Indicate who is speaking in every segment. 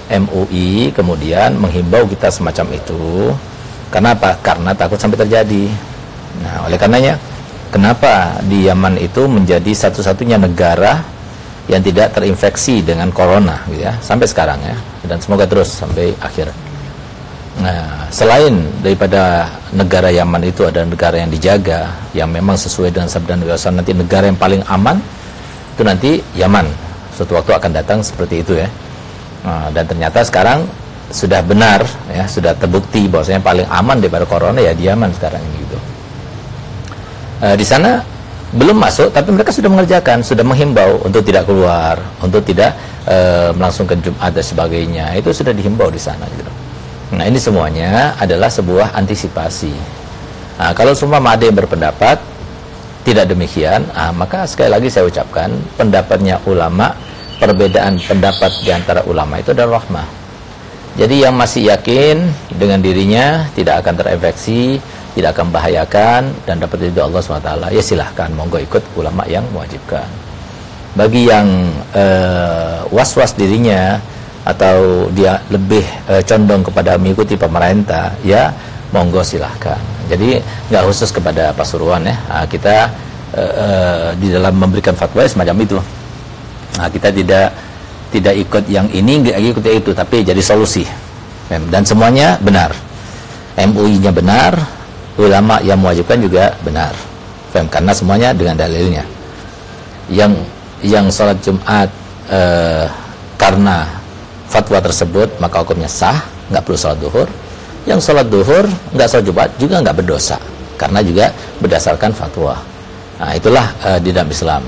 Speaker 1: MUI kemudian menghimbau kita semacam itu. Karena apa? Karena takut sampai terjadi. Nah, oleh karenanya, kenapa di Yaman itu menjadi satu-satunya negara yang tidak terinfeksi dengan corona, gitu ya, sampai sekarang ya, dan semoga terus sampai akhir. Nah, selain daripada negara Yaman itu ada negara yang dijaga, yang memang sesuai dengan sabda Nabi SAW, nanti negara yang paling aman itu nanti Yaman. Suatu waktu akan datang seperti itu ya. Nah, dan ternyata sekarang sudah benar ya, sudah terbukti bahwasanya paling aman daripada corona ya di Yaman sekarang ini gitu. Di sana belum masuk, tapi mereka sudah mengerjakan, sudah menghimbau untuk tidak keluar, untuk tidak melangsungkan Jumat dan sebagainya. Itu sudah dihimbau di sana gitu. Nah, ini semuanya adalah sebuah antisipasi. Nah, kalau semua ada yang berpendapat tidak demikian, maka sekali lagi saya ucapkan, pendapatnya ulama, perbedaan pendapat di antara ulama itu adalah rahmah. Jadi yang masih yakin dengan dirinya tidak akan terinfeksi, tidak akan membahayakan dan dapat ridho Allah SWT, ya silahkan, monggo ikut ulama yang mewajibkan. Bagi yang was-was dirinya atau dia lebih condong kepada mengikuti pemerintah, ya monggo silahkan. Jadi nggak khusus kepada Pasuruan ya, kita di dalam memberikan fatwa semacam itu. Nah, kita tidak ikut yang ini, nggak ikut itu, tapi jadi solusi. Dan semuanya benar, MUI-nya benar, ulama yang mewajibkan juga benar, karena semuanya dengan dalilnya. Yang sholat Jumat karena fatwa tersebut maka hukumnya sah, nggak perlu sholat duhur. Yang sholat duhur nggak sholat Jumat juga nggak berdosa, karena juga berdasarkan fatwa. Nah, itulah di dalam Islam.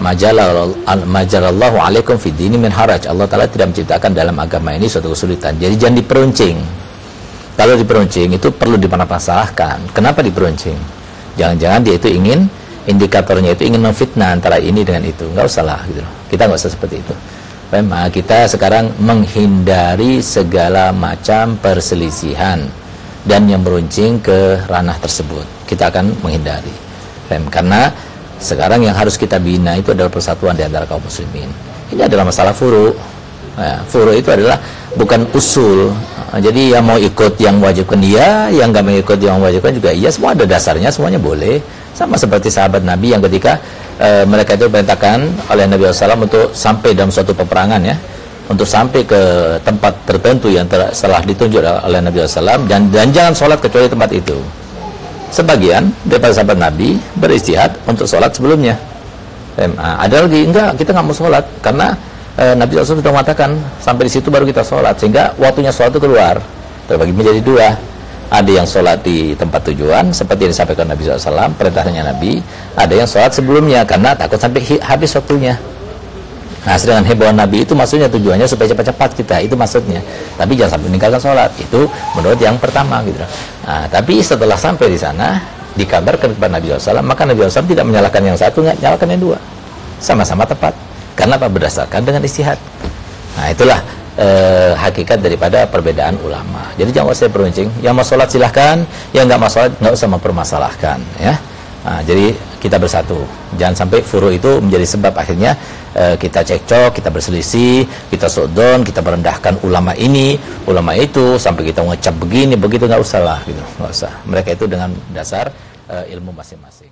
Speaker 1: Majalallahu alaikum fid dini min haraj. Allah Ta'ala tidak menciptakan dalam agama ini suatu kesulitan. Jadi jangan diperuncing. Kalau diperuncing itu perlu dipermasalahkan. Kenapa diperuncing? Jangan-jangan dia itu ingin, indikatornya itu ingin memfitnah antara ini dengan itu. Nggak usah lah gitu. Kita nggak usah seperti itu. Kita sekarang menghindari segala macam perselisihan dan yang meruncing ke ranah tersebut. Kita akan menghindari. Karena sekarang yang harus kita bina itu adalah persatuan di antara kaum muslimin. Ini adalah masalah furu. Furu itu adalah bukan usul. Jadi yang mau ikut yang mewajibkan dia, yang nggak mau ikut yang mewajibkan juga iya. Semua ada dasarnya, semuanya boleh. Sama seperti sahabat Nabi yang ketika mereka itu diperintahkan oleh Nabi SAW untuk sampai dalam suatu peperangan ya, untuk sampai ke tempat tertentu yang telah ditunjuk oleh Nabi SAW, dan jangan sholat kecuali tempat itu. Sebagian daripada sahabat Nabi beristihad untuk sholat sebelumnya. Ada lagi enggak, kita nggak mau sholat karena Nabi SAW sudah mengatakan sampai di situ baru kita sholat, sehingga waktunya sholat itu keluar, terbagi menjadi dua. Ada yang sholat di tempat tujuan seperti yang disampaikan Nabi SAW, perintahnya Nabi. Ada yang sholat sebelumnya karena takut sampai habis waktunya. Nah, sedangkan himbauan Nabi itu maksudnya tujuannya supaya cepat-cepat kita, itu maksudnya. Tapi jangan sampai meninggalkan sholat, itu menurut yang pertama gitu. Nah, tapi setelah sampai di sana dikabarkan kepada Nabi SAW, maka Nabi SAW tidak menyalahkan yang satu, nggak menyalahkan yang dua, sama-sama tepat. Karena apa? Berdasarkan dengan istihad. Nah, itulah hakikat daripada perbedaan ulama. Jadi jangan usah beruncing. Yang mau sholat silahkan, yang nggak mau sholat nggak usah mempermasalahkan ya. Nah, jadi kita bersatu. Jangan sampai furu itu menjadi sebab akhirnya kita cekcok, kita berselisih, kita sodon, kita merendahkan ulama ini, ulama itu, sampai kita ngecap begini, begitu, nggak usah lah gitu, nggak usah. Mereka itu dengan dasar ilmu masing-masing.